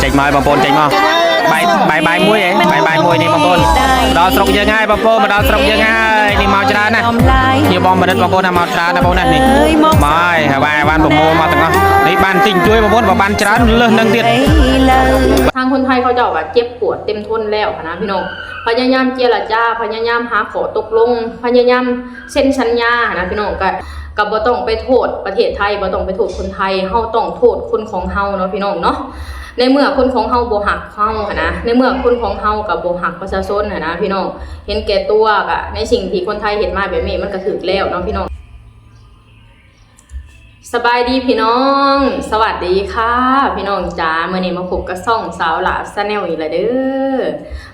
ចេញមកបងប្អូនចេញមកបាយមួយឯងបាយមួយនេះបងប្អូនដល់ស្រុកយើងហើយបងប្អូនមកដល់ស្រុកយើងហើយនេះមកច្រើនណាស់ជាបងបណ្ឌិតបងប្អូនមកច្រើនណាស់បងណាស់នេះមកហើយបានប្រមូលមកទាំងអស់នេះបានទិញជួយបងប្អូនបើបានច្រើនលើសនឹងទៀតทางคนไทยเขาจะแบบเจ็บปวดเต็มทนแล้วนะพี่น้องพยายามเจรจาพยายามหาขอตกลงพยายามเซ็นสัญญานะพี่น้องก็บ่ต้องไปโทษประเทศไทยบ่ต้องไปโทษคนไทยเฮาต้องโทษคนของเฮาเนาะพี่น้องเนาะในเมื่อคนของเฮาบ่ฮักเฮานะในเมื่อคนของเฮากับบ่ฮักประชาชนนะพี่น้องเห็นแก่ตัวก็ในสิ่งที่คนไทยเฮ็ดมาแบบนี้มันก็ถูกแล้วเนาะพี่น้องสบายดีพี่น้องสวัสดีค่ะพี่น้องจ๋าเมื่อนี้มาพบกับซ่องสาวหลาชาแนลอีกแล้วเด้อ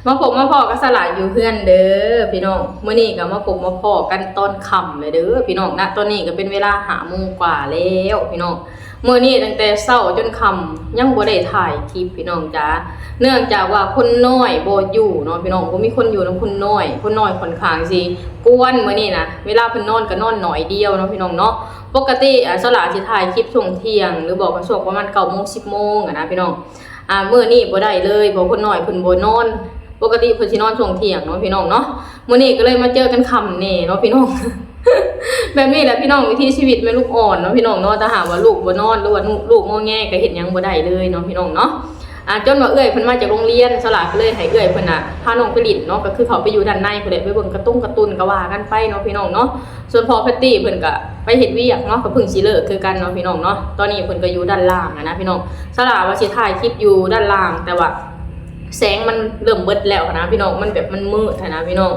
มาพบมาพอกับสลาอยู่เพื่อนเด้อพี่น้องเมื่อนี้ก็มาพบมาพอกันตอนค่ำเลยเด้อพี่น้องณตอนนี้ก็เป็นเวลา5 โมงกว่าแล้วพี่น้องเมื่อนี้ตั้งแต่เช้าจนค่ำยังบ่ได้ถ่ายคลิปพี่น้องจ๋าเนื่องจากว่าคนน้อยบ่อยู่เนาะพี่น้องบ่มีคนอยู่นำคนน้อยค่อนข้างสิกวนมื้อนี้นะเวลาเพิ่นนอนก็นอนหน่อยเดียวเนาะพี่น้องเนาะปกติสลาสิถ่ายคลิปช่วงเที่ยงหรือบอกว่าช่วงประมาณ9 โมง 10 โมงนะพี่น้องมื้อนี้บ่ได้เลยเพราะคนน้อยเพิ่นบ่นอนปกติเพิ่นสินอนช่วงเที่ยงเนาะพี่น้องเนาะมื้อนี้ก็เลยมาเจอกันค่ำนี่เนาะพี่น้อง แบบนี้แหละพี่น้องวิถีชีวิตแม่ลูกอ่อนเนาะพี่น้องเนาะถ้าหากว่าลูกบ่นอนหรือว่าลูกงอแงก็เฮ็ดหยังบ่ได้เลยเนาะพี่น้องเนาะจนว่าเอื้อยเพิ่นมาจากโรงเรียนสลาก็เลยให้เอื้อยเพิ่นพาน้องไปลิ้นเนาะก็คือเขาไปอยู่ด้านในเพิ่นได้ไปเบิ่งการ์ตูนก็ว่ากันไปเนาะพี่น้องเนาะส่วนพ่อแพตตี้เพิ่นก็ไปเฮ็ดเวียกเนาะก็เพิ่งสิเลิกคือกันเนาะพี่น้องเนาะตอนนี้เพิ่นก็อยู่ด้านล่างนะพี่น้องสลาว่าสิถ่ายคลิปอยู่ด้านล่างแต่ว่าแสงมันเริ่มเบิดแล้วนะพี่น้องมันแบบมันมืดนะพี่น้อง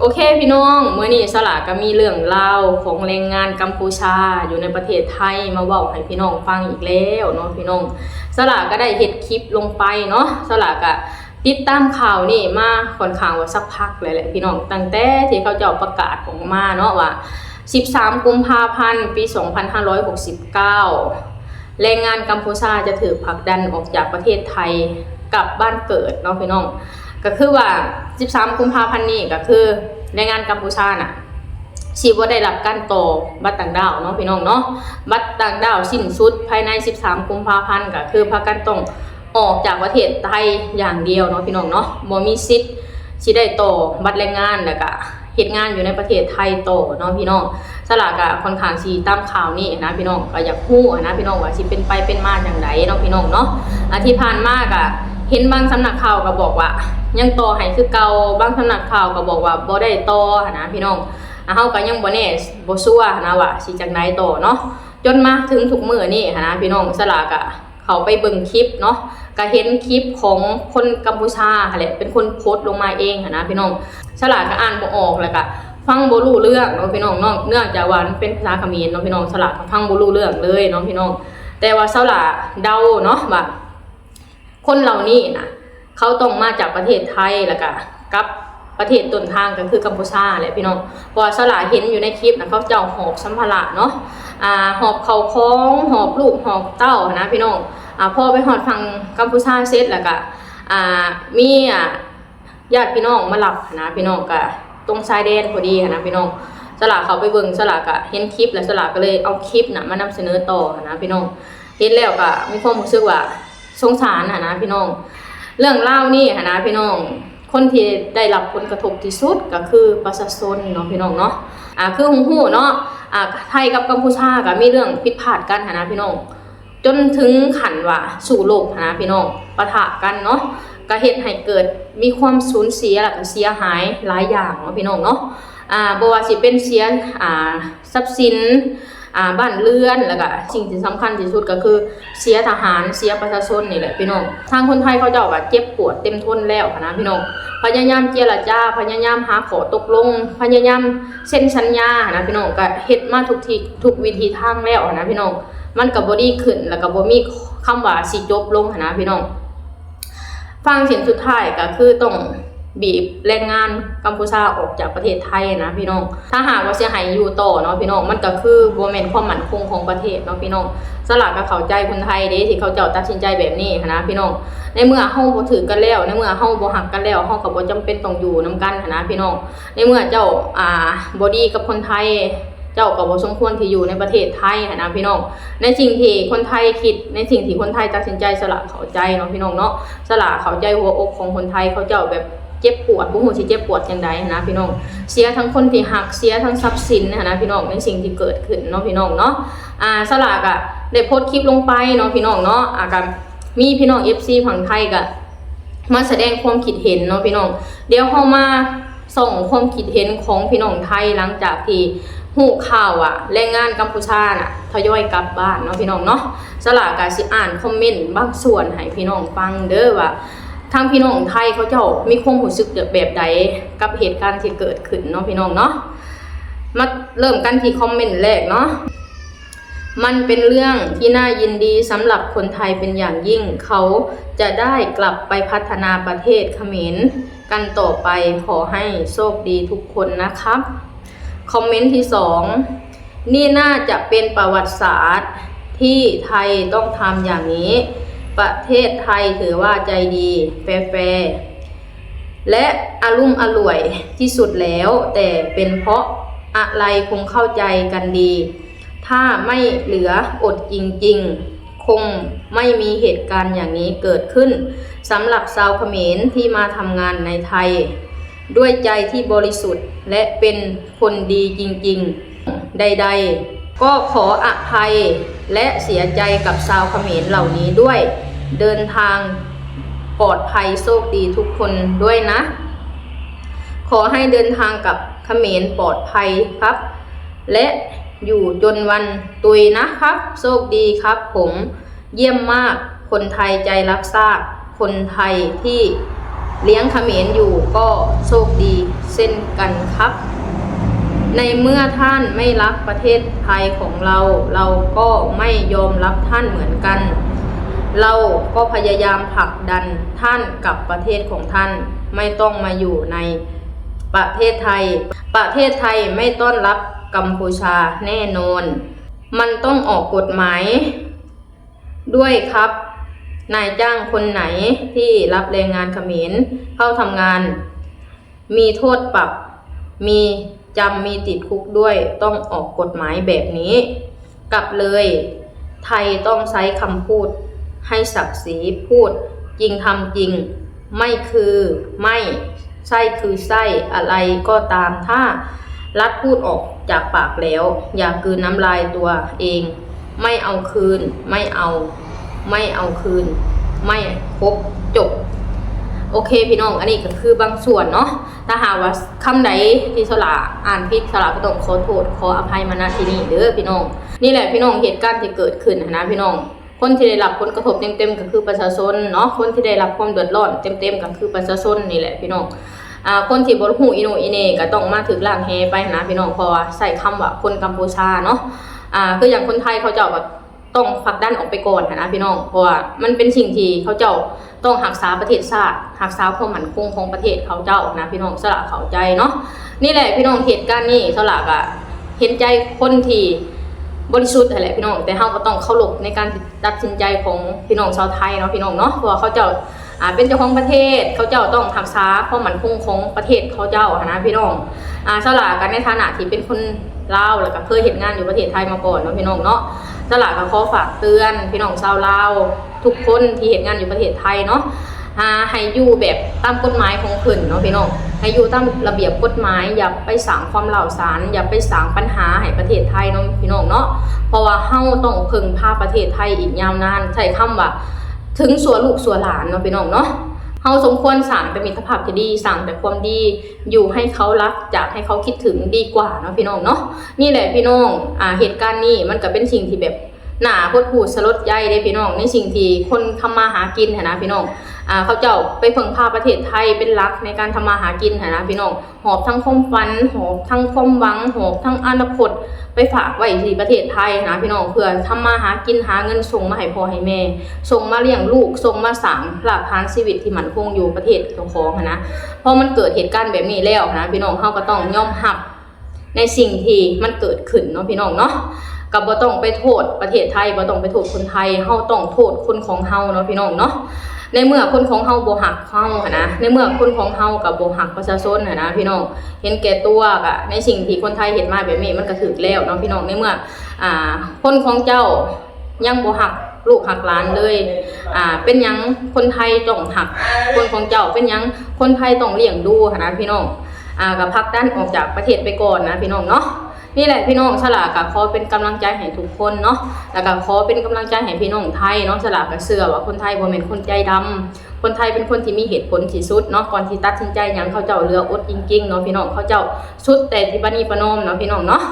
โอเคพี่น้องเมื่อนี้สลาก็มีเรื่องเล่าของแรงงานกัมพูชาอยู่ในประเทศไทยมาเว้าให้พี่น้องฟังอีกแล้วเนาะพี่น้องสลาก็ได้เฮ็ดคลิปลงไปเนาะสลาก็ติดตามข่าวนี่มาค่อนข้างว่าสักพักเลยแหละพี่น้องตั้งแต่ที่เขาจะประกาศออกมาเนาะว่า13 กุมภาพันธ์ ปี 2569แรงงานกัมพูชาจะถูกผลักดันออกจากประเทศไทยกลับบ้านเกิดเนาะพี่น้องก็คือว่า13 กุมภาพันธ์นี้ก็คือแรงงานกัมพูชาน่ะสิบ่ได้รับการต่อบัตรต่างดาวเนาะพี่น้องเนาะบัตรต่างดาวสิ้นสุดภายใน13 กุมภาพันธ์ก็คือพากันต้องออกจากประเทศไทยอย่างเดียวเนาะพี่น้องเนาะบ่มีสิทธิ์สิได้ต่อบัตรแรงงานแล้วก็เฮ็ดงานอยู่ในประเทศไทยต่อเนาะพี่น้องสลากก็ค่อนข้างสิตามข่าวนี้นะพี่น้องก็อยากฮู้นะพี่น้องว่าสิเป็นไปเป็นมาจังไดเนาะพี่น้องเนาะที่ผ่านมาก็เห็นบางสำนักข่าวก็บอกว่ายังต่อให้คือเก่าบางสำนักข่าวก็บอกว่าบ่ได้ต่อนะพี่น้องเฮาก็ยังบ่แน่บ่ชัวร์นะว่าสิจังไดต่อเนาะจนมาถึงทุกมื้อนี้นะพี่น้องสลากก็เขาไปเบิ่งคลิปเนาะก็เห็นคลิปของคนกัมพูชาแหละเป็นคนโพสต์ลงมาเองนะพี่น้องสลากก็อ่านบ่ออกแล้วก็ฟังบ่รู้เรื่องเนาะพี่น้องเนาะเนื่องจากว่ามันเป็นภาษาเขมรเนาะพี่น้องสลากก็ฟังบ่รู้เรื่องเลยเนาะพี่น้องแต่ว่าสลากเดาเนาะว่าคนเหล่านี้นะเขาต้องมาจากประเทศไทยแล้วก็กับประเทศต้นทางก็คือกัมพูชาแหละพี่น้องเพราะสลาเห็นอยู่ในคลิปนะเขาเจ้าหอบสัมภาระเนาะหอบเข้าของหอบลูกหอบเต้านะพี่น้องพอไปหอดฟังกัมพูชาเสร็จแล้วก็มีญาติพี่น้องมารับนะพี่น้องก็ตรงชายแดนพอดีนะพี่น้องสลาเขาไปเบิ่งสลาก็เห็นคลิปแล้วสลาก็เลยเอาคลิปนะมานำเสนอต่อนะพี่น้องเห็นแล้วก็มีความรู้สึกว่าสงสารนะพี่น้องเรื่องเล่านี่นะพี่น้องคนที่ได้รับผลกระทบที่สุดก็คือประชาชนเนาะพี่น้องเนาะคือฮู้เนาะไทยกับกัมพูชาก็มีเรื่องผิดพลาดกันนะพี่น้องจนถึงขั้นว่าสู่โลกนะพี่น้องปะทะกันเนาะก็เฮ็ดให้เกิดมีความสูญเสียแล้วก็เสียหายหลายอย่างเนาะพี่น้องเนาะบ่ว่าสิเป็นเสียทรัพย์สินบ้านเรือนแล้วก็สิ่งที่สำคัญที่สุดก็คือเสียทหารเสียประชาชนนี่แหละพี่น้องทางคนไทยเขาจะว่าเจ็บปวดเต็มทนแล้วนะพี่น้องพยายามเจรจาพยายามหาขอตกลงพยายามเซ็นสัญญานะพี่น้องก็เฮ็ดมาทุกวิธีทางแล้วนะพี่น้องมันก็บ่ดีขึ้นแล้วก็บ่มีคำว่าสิจบลงนะพี่น้องฟังเสียงสุดท้ายก็คือต้องบีบแรงงานกัมพูชาออกจากประเทศไทยนะพี่น้องถ้าหากว่าเสียหายอยู่ต่อเนาะพี่น้องมันก็คือบ่แม่นความมั่นคงของประเทศเนาะพี่น้องสลากก็เข้าใจคนไทยเด้ที่เขาเจ้าตัดสินใจแบบนี้นะพี่น้องในเมื่อเฮาบ่ถือกันแล้วในเมื่อเฮาบ่ฮักกันแล้วเฮาก็บ่จำเป็นต้องอยู่นํกันนะพี่น้องในเมื่อเจ้าบ่ดีกับคนไทย เจ้าก็บ่สมควรที่อยู่ในประเทศไทยนะพี่น้องในสิ่งที่คนไทยคิดในสิ่งที่คนไทยตัดสินใจสละเข้าใจเนาะพี่น้องเนาะสละเข้าใจหัวอกของคนไทยเขาเจ้าแบบเจ็บปวดบ่ฮู้สิเจ็บปวดจังไดนะพี่น้องเสียทั้งคนที่หักเสียทั้งทรัพย์สินนะพี่น้องในสิ่งที่เกิดขึ้นเนาะพี่น้องเนาะสละก็ได้โพสต์คลิปลงไปเนาะพี่น้องเนาะก็มีพี่น้อง FC ฝั่งไทยก็มาแสดงความคิดเห็นเนาะพี่น้องเดี๋ยวเฮามาส่งความคิดเห็นของพี่น้องไทยหลังจากที่หูข่าวแรงงานกัมพูชาทยอยกลับบ้านเนาะพี่น้องเนาะสละก็สิอ่านคอมเมนต์บางส่วนให้พี่น้องฟังเด้อว่าทางพี่น้องไทยเขาเจ้ามีความรู้สึกแบบใดกับเหตุการณ์ที่เกิดขึ้นเนาะพี่น้องเนาะมาเริ่มกันที่คอมเมนต์แรกเนาะมันเป็นเรื่องที่น่ายินดีสำหรับคนไทยเป็นอย่างยิ่งเขาจะได้กลับไปพัฒนาประเทศเขมรกันต่อไปขอให้โชคดีทุกคนนะครับคอมเมนต์ที่2นี่น่าจะเป็นประวัติศาสตร์ที่ไทยต้องทำอย่างนี้ประเทศไทยถือว่าใจดีแฟร์และอรุ่มอร่วยที่สุดแล้วแต่เป็นเพราะอะไรคงเข้าใจกันดีถ้าไม่เหลืออดจริงๆคงไม่มีเหตุการณ์อย่างนี้เกิดขึ้นสำหรับชาวเขมรที่มาทำงานในไทยด้วยใจที่บริสุทธิ์และเป็นคนดีจริงๆใดๆก็ขออภัยและเสียใจกับชาวเขมรเหล่านี้ด้วยเดินทางปลอดภัยโชคดีทุกคนด้วยนะขอให้เดินทางกับเขมรปลอดภัยครับและอยู่จนวันตุยนะครับโชคดีครับผมเยี่ยมมากคนไทยใจรักชาติคนไทยที่เลี้ยงเขมรอยู่ก็โชคดีเช่นกันครับในเมื่อท่านไม่รักประเทศไทยของเราเราก็ไม่ยอมรับท่านเหมือนกันเราก็พยายามผลักดันท่านกับประเทศของท่านไม่ต้องมาอยู่ในประเทศไทยประเทศไทยไม่ต้อนรับกัมพูชาแน่นอนมันต้องออกกฎหมายด้วยครับนายจ้างคนไหนที่รับแรงงานเขมรเข้าทำงานมีโทษปรับมีจำมีติดคุกด้วยต้องออกกฎหมายแบบนี้กลับเลยไทยต้องใช้คำพูดให้ศักดิ์ศรีพูดจริงทำจริงไม่คือไม่ใช่คือใช่อะไรก็ตามถ้ารัฐพูดออกจากปากแล้วอย่ากลืนน้ำลายตัวเองไม่เอาคืนไม่เอาคืนไม่ครบจบโอเคพี่น้องอันนี้ก็คือบางส่วนเนาะถ้าหากว่าคำใดที่สละอ่านผิดสละก็ต้องขอโทษขออภัยมาณที่นี้เด้อพี่น้องนี่แหละพี่น้องเหตุการณ์ที่เกิดขึ้นนะพี่น้องคนที่ได้รับผลกระทบเต็มๆก็คือประชาชนเนาะคนที่ได้รับความเดือดร้อนเต็มๆก็คือประชาชนนี่แหละพี่น้องคนที่บ่ฮู้อีโนอีเน่ก็ต้องมาถึกล่างแฮไปนะพี่น้องเพราะว่าใส่คำว่าคนกัมพูชาเนาะคืออย่างคนไทยเขาเจ้าแบบต้องผลักดันออกไปก่อนนะพี่น้องเพราะว่ามันเป็นสิ่งที่เขาเจ้าต้องรักษาประเทศชาติรักษาความมั่นคงของประเทศเขาเจ้านะพี่น้องสละเข้าใจเนาะนี่แหละพี่น้องเหตุการณ์นี้สละก็เห็นใจคนที่บริสุทธิ์อะไรพี่น้องแต่เฮาก็ต้องเคารพในการตัดสินใจของพี่น้องชาวไทยเนาะพี่น้องเนาะเพราะว่าเขาเจ้าเป็นเจ้าของประเทศเขาเจ้าต้องรักษาความมั่นคงของประเทศเขาเจ้านะพี่น้องสละกันในฐานะที่เป็นคนลาวแล้วก็เคยเฮ็ดงานอยู่ประเทศไทยมาก่อนเนาะพี่น้องเนาะสละก็ขอฝากเตือนพี่น้องชาวลาวทุกคนที่เฮ็ดงานอยู่ประเทศไทยเนาะให้อยู่แบบตามกฎหมายของเพิ่นเนาะพี่น้องให้อยู่ตามระเบียบกฎหมายอย่าไปสร้างความเหล่าสารอย่าไปสร้างปัญหาให้ประเทศไทยเนาะพี่น้องเนาะเพราะว่าเฮาต้องพึ่งพาประเทศไทยอีกยาวนานใช้คำว่าถึงสัวลูกสัวหลานเนาะพี่น้องเนาะเฮาสมควรสร้างแต่มิตรภาพที่ดีสร้างแต่ความดีอยู่ให้เขารักอยากให้เขาคิดถึงดีกว่าเนาะพี่น้องเนาะนี่แหละพี่น้องเหตุการณ์นี้มันก็เป็นสิ่งที่แบบหน้าพดหูสลดใจได้พี่น้องในสิ่งที่คนทำมาหากินนะพี่น้องเขาเจ้าไปพึ่งพาประเทศไทยเป็นหลักในการทำมาหากินนะพี่น้องหอบทั้งความฝันหอบทั้งความหวังหอบทั้งอนาคตไปฝากไว้ที่ประเทศไทยนะพี่น้องเพื่อทำมาหากินหาเงินส่งมาให้พ่อให้แม่ส่งมาเลี้ยงลูกส่งมาสร้างหลักฐานชีวิตที่มั่นคงอยู่ประเทศของนะพอมันเกิดเหตุการณ์แบบนี้แล้วนะพี่น้องเขาก็ต้องยอมรับในสิ่งที่มันเกิดขึ้นเนาะพี่น้องเนาะก็บ่ต้องไปโทษประเทศไทยบ่ต้องไปโทษคนไทยเฮาต้องโทษคนของเฮาเนาะพี่น้องเนาะ ในเมื่อคนของเฮาบ่ฮักเฮาหั้นนะในเมื่อคนของเฮากับบ่ฮักประชาชนหั้นนะพี่น้องเห็นแก่ตัวก็ในสิ่งที่คนไทยเฮ็ดมาแบบนี้มันก็ถูกแล้วเนาะพี่น้องในเมื่อคนของเจ้ายังบ่ฮักลูกหักหลานเลยเป็นหยังคนไทยต้องหักคนของเจ้าเป็นหยังคนไทยต้องเลี้ยงดูหั้นนะพี่น้องก็ผลักดันออกจากประเทศไปก่อนนะพี่น้องเนาะนี่แหละพี่น้องฉลาก็ขอเป็นกำลังใจให้ทุกคนเนาะแล้วก็ขอเป็นกำลังใจให้พี่น้องไทยเนาะฉลาก็เชื่อว่าคนไทยบ่แม่นคนใจดำคนไทยเป็นคนที่มีเหตุผลที่สุดเนาะก่อนที่ตัดสินใจหยังเขาเจ้าเรืออดจริงๆเนาะพี่น้องเขาเจ้าสุดแต่ที่ปณีประนอมเนาะพี่น้องเนาะ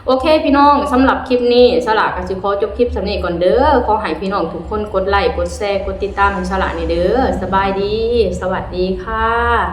โอเคพี่น้องสำหรับคลิปนี้ฉลาก็สิขอจบคลิปสำนี้ก่อนเด้อขอให้พี่น้องทุกคนกดไลค์กดแชร์กดติดตามฉลานี่เด้อสบายดีสวัสดีค่ะ